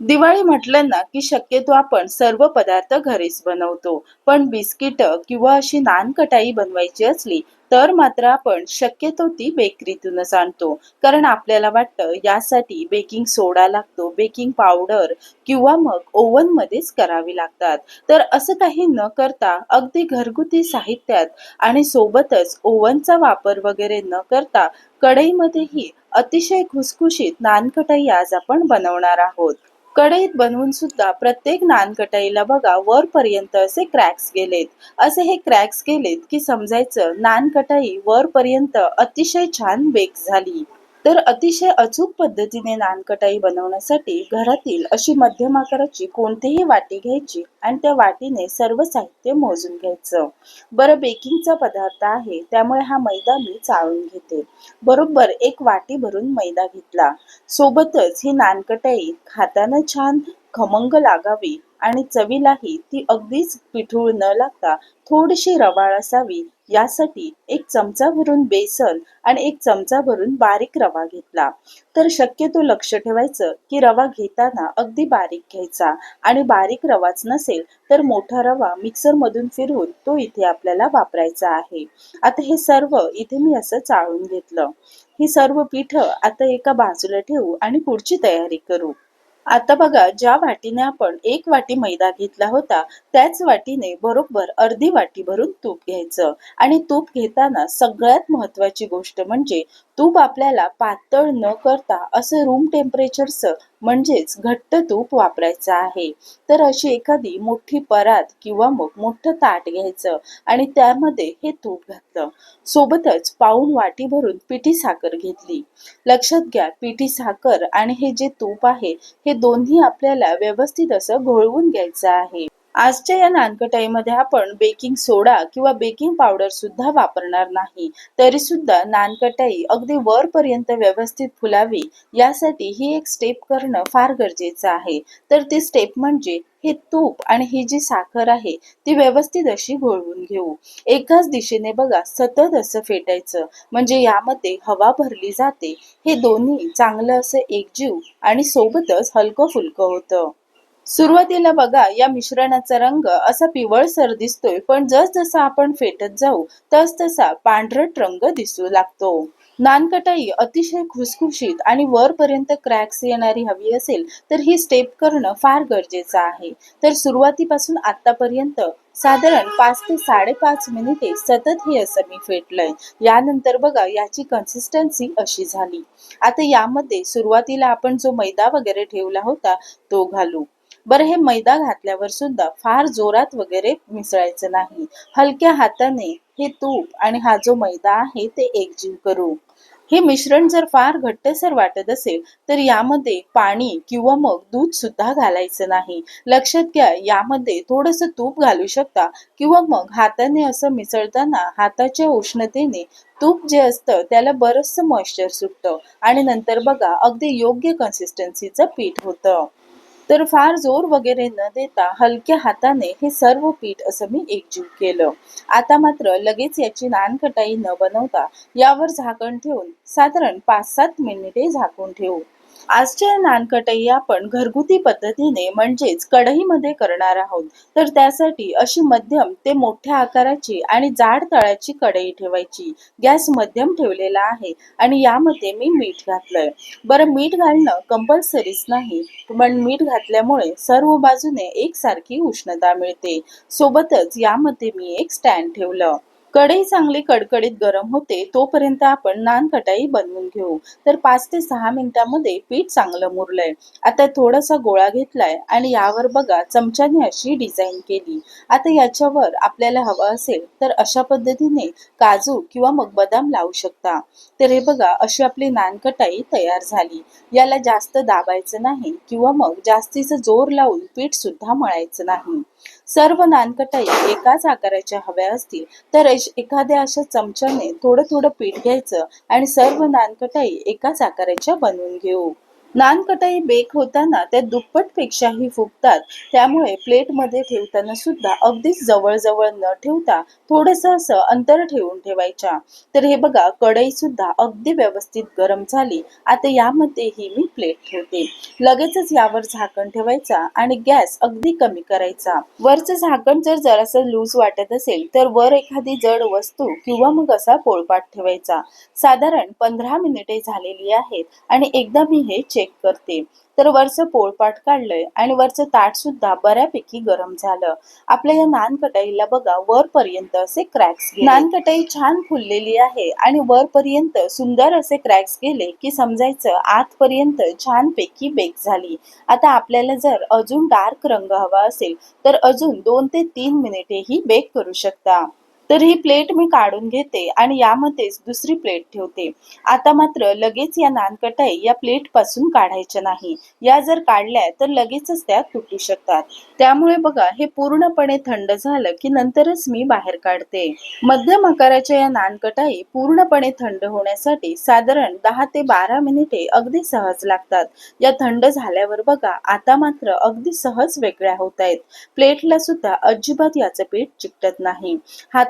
दिवाळी म्हटलं ना की शक्यतो आपण सर्व पदार्थ घरीच बनवतो. पण बिस्किट किंवा अशी नानकटाई बनवायची असली तर मात्र आपण शक्यतो ती बेकरीतूनच आणतो. कारण आपल्याला वाटतं यासाठी बेकिंग सोडा लागतो, बेकिंग पावडर किंवा मग ओव्हन मध्येच करावी लागतात. तर असं काही न करता अगदी घरगुती साहित्यात आणि सोबतच ओव्हनचा वापर वगैरे न करता कढईमध्येही अतिशय खुसखुशीत नानकटाई आज आपण बनवणार आहोत. कढईत बनवून सुद्धा प्रत्येक नानकटाईला बघा वरपर्यंत असे क्रॅक्स गेलेत. असे हे क्रॅक्स गेलेत की समजायचं नानकटाई वरपर्यंत अतिशय छान बेक झाली. तर अतिशय अचूक पद्धतीने नानकटाई बनवण्यासाठी घरातील अशी मध्यम आकाराची कोणतीही वाटी घ्यायची आणि त्या वाटीने सर्व साहित्य मोजून घ्यायचं. बरं, बेकिंगचा पदार्थ आहे त्यामुळे हा मैदा मी चाळून घेते. बरोबर एक वाटी भरून मैदा घेतला. सोबतच ही नानकटाई खाताना छान खमंग लागावी आणि चवीलाही ती अगदीच पिठूळ न लागता थोडीशी रवाळ असावी यासाठी एक चमचा भरून बेसन आणि एक चमचा भरून बारीक रवा घेतला. तर शक्यतो लक्ष ठेवायचं की रवा घेताना अगदी बारीक घ्यायचा आणि बारीक रवाच नसेल तर मोठा रवा मिक्सर मधून फिरवून तो इथे आपल्याला वापरायचा आहे. आता हे सर्व इथे मी असं चाळून घेतलं. ही सर्व पीठ आता एका बाजूला ठेवू आणि पुढची तयारी करू. आता बघा, ज्या वाटीने आपण एक वाटी मैदा घेतला होता त्याच वाटीने बरोबर अर्धी वाटी भरून तूप घ्यायचं. आणि तूप घेताना सगळ्यात महत्वाची गोष्ट म्हणजे तूप आपल्याला पातळ न करता असं रूम टेम्परेचरचं म्हणजेच घट्ट तूप वापरायचं आहे. तर अशी एखादी मोठी परात किंवा मग मोठं ताट घ्यायचं आणि त्यामध्ये हे तूप घातलं. सोबतच पाऊण वाटी भरून पिठी साखर घेतली. लक्षात घ्या, पिठी साखर आणि हे जे तूप आहे हे दोन्ही आपल्याला व्यवस्थित असं घोळवून घ्यायचं आहे. आजच्या या नानकटाईमध्ये आपण बेकिंग सोडा किंवा बेकिंग पावडर सुद्धा वापरणार नाही. तरी सुद्धा नानकटाई अगदी वरपर्यंत व्यवस्थित फुलावी यासाठी ही एक स्टेप करणं फार गरजेचं आहे. तर ती स्टेप म्हणजे हे तूप आणि ही जी साखर आहे ती व्यवस्थित अशी घोळवून घेऊ. एकाच दिशेने बघा सतत असं फेटायचं म्हणजे यामध्ये हवा भरली जाते. हे दोन्ही चांगलं असं एकजीव आणि सोबतच हलकं फुलकं होतं. सुरुवातीला बघा या मिश्रणाचा रंग असा पिवळसर दिसतोय, पण जसजसा आपण फेटत जाऊ तसतसा पांढरट रंग दिसू लागतो. नानकटाई अतिशय खुसखुशीत आणि वरपर्यंत क्रॅक्स येणारी हवी असेल तर ही स्टेप करणं फार गरजेचं आहे. तर सुरुवातीपासून आतापर्यंत साधारण 5 ते 5.5 मिनिटे सतत हे असं मी फेटलंय. यानंतर बघा याची कन्सिस्टन्सी अशी झाली. आता यामध्ये सुरुवातीला आपण जो मैदा वगैरे ठेवला होता तो घालू. बरं, हे मैदा घातल्यावर सुद्धा फार जोरात वगैरे मिसळायचं नाही. हलक्या हाताने हे तूप आणि हा जो मैदा आहे ते एकजीव करू. हे मिश्रण जर फार घट्टसर वाटत असेल तर यामध्ये पाणी किंवा मग दूध सुद्धा घालायचं नाही. लक्षात घ्या, यामध्ये थोडंसं तूप घालू शकता किंवा मग हाताने असं मिसळताना हाताच्या उष्णतेने तूप जे असतं त्याला बरचसं मॉइश्चर सुटतं आणि नंतर बघा अगदी योग्य कन्सिस्टन्सीचं पीठ होतं. तर फार जोर वगैरे न देता हलक्या हाताने हे सर्व पीठ असं मी एकजीव केलं. आता मात्र लगेच याची नानकटाई न बनवता यावर झाकण ठेवून साधारण 5-7 मिनिटे झाकून ठेवू. आजच्या या नानकटाई आपण घरगुती पद्धतीने म्हणजेच कढईमध्ये करणार आहोत. तर त्यासाठी अशी मध्यम ते मोठ्या आकाराची आणि जाड तळाची कढई ठेवायची. गॅस मध्यम ठेवलेला आहे आणि यामध्ये मी मीठ घातलंय. बरं, मीठ घालणं कंपल्सरीच नाही, पण मीठ घातल्यामुळे सर्व बाजूने एकसारखी उष्णता मिळते. सोबतच यामध्ये मी एक स्टँड ठेवलं. कढई चांगली कडकडीत गरम होते तोपर्यंत आपण नानकटाई बनवून घेऊ. तर 5 ते 6 मिनिटांमध्ये पीठ चांगलं मुरलंय. आता थोडासा गोळा घेतलाय आणि यावर बघा चमच्याने अशी डिझाईन केली. आता याच्यावर आपल्याला हवं असेल तर अशा पद्धतीने काजू किंवा मग बदाम लावू शकता. तर हे बघा अशी आपली नानकटाई तयार झाली. याला जास्त दाबायचं नाही किंवा मग जास्तीचं जोर लावून पीठ सुद्धा मळायचं नाही. सर्व नानकटाई एकाच आकाराच्या हव्या असतील तर एखाद्या अशा चमच्याने थोडं थोडं पीठ घ्यायचं आणि सर्व नानकटाई एकाच आकाराच्या बनवून घेऊ. नानकटाई बेक होताना त्या दुप्पटपेक्षाही फुगतात. त्यामुळे प्लेटमध्ये ठेवताना सुद्धा अगदीच जवळ-जवळ न ठेवता थोडंसं असं अंतर ठेवून ठेवायच्या. तर हे बघा कढई सुद्धा अगदी व्यवस्थित गरम झाली. आता यामध्ये ही मी प्लेट ठेवते. लगेचच यावर झाकण ठेवायचा आणि गॅस अगदी कमी करायचा. वरचं झाकण जर जरासं लूज वाटत असेल तर वर एखादी जड वस्तू किंवा मग असा पोळपाट ठेवायचा. साधारण 15 मिनिटे झालेली आहेत आणि एकदा मी हे चेक करते. तर वरचं पोळपाट काढलंय आणि वरचं ताट सुद्धा बऱ्यापैकी गरम झालं. आपल्या या नानकटाईला बघा वरपर्यंत असे क्रॅक्स गेले. नानकटाई छान फुललेली आहे आणि वरपर्यंत सुंदर असे क्रॅक्स गेले की समजायचं आतपर्यंत छानपैकी बेक झाली. आता आपल्याला जर अजून डार्क रंग हवा असेल तर अजून 2 ते 3 मिनिटेही बेक करू शकता. तर ही प्लेट मी काढून घेते आणि यामध्येच दुसरी प्लेट ठेवते. आता मात्र लगेच या नानकटाई या प्लेटपासून काढायच्या नाही. या जर काढल्या तर लगेचच त्या तुटू शकतात. त्यामुळे बघा हे पूर्णपणे थंड झालं की नंतरच मी बाहेर काढते. मध्यम आकाराच्या या नानकटाई पूर्णपणे थंड होण्यासाठी साधारण 10 ते 12 मिनिटे अगदी सहज लागतात. या थंड झाल्यावर बघा आता मात्र अगदी सहज वेगळ्या होत आहेत. प्लेटला सुद्धा अजिबात याचं पीठ चिकटत नाही.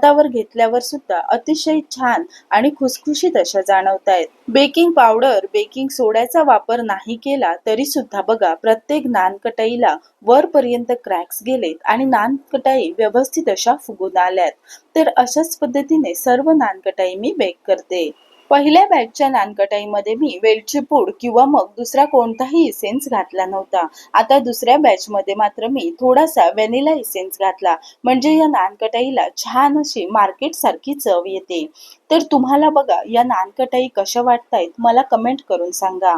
हातावर घेतल्यावर सुद्धा अतिशय छान आणि खुसखुशीत अशा जाणवतायत. बेकिंग पावडर, बेकिंग सोड्याचा वापर नाही केला तरी सुद्धा बघा प्रत्येक नानकटाईला वरपर्यंत क्रॅक्स गेलेत आणि नानकटाई व्यवस्थित अशा फुगून आल्यात. तर अशाच पद्धतीने सर्व नानकटाई मी बेक करते. पहिल्या बॅचच्या नानकटाईमध्ये मी वेलची पूड किंवा मग दुसरा कोणताही इसेन्स घातला नव्हता. आता दुसऱ्या बॅचमध्ये मात्र मी थोडासा व्हॅनिला इसेन्स घातला. म्हणजे या नानकटाईला छान अशी मार्केट सारखी चव येते. तर तुम्हाला बघा या नानकटाई कशा वाटतायत मला कमेंट करून सांगा.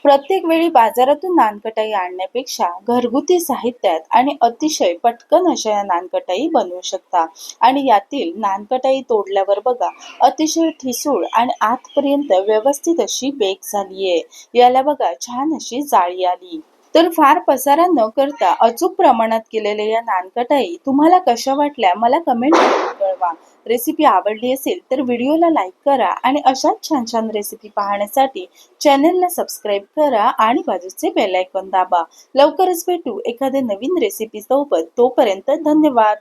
प्रत्येक वेळी बाजारातून नानकटाई आणण्यापेक्षा घरगुती साहित्यात आणि अतिशय पटकन अशा या नानकटाई बनवू शकता. आणि यातील नानकटाई तोडल्यावर बघा अतिशय ठिसूळ आणि आतपर्यंत व्यवस्थित अशी बेक झालीये. याला बघा छान अशी जाळी आली. तर फार पसारा न करता अचूक प्रमाणात केलेल्या या नानकटाई तुम्हाला कशा वाटल्या मला कमेंट करून कळवा. रेसिपी आवडली असेल तर व्हिडिओला लाईक करा आणि अशाच छान छान रेसिपी पाहण्यासाठी चॅनलला सबस्क्राईब करा आणि बाजूचे बेल आयकॉन दाबा. लवकरच भेटू एखाद्या नवीन रेसिपी सोबत. तोपर्यंत धन्यवाद.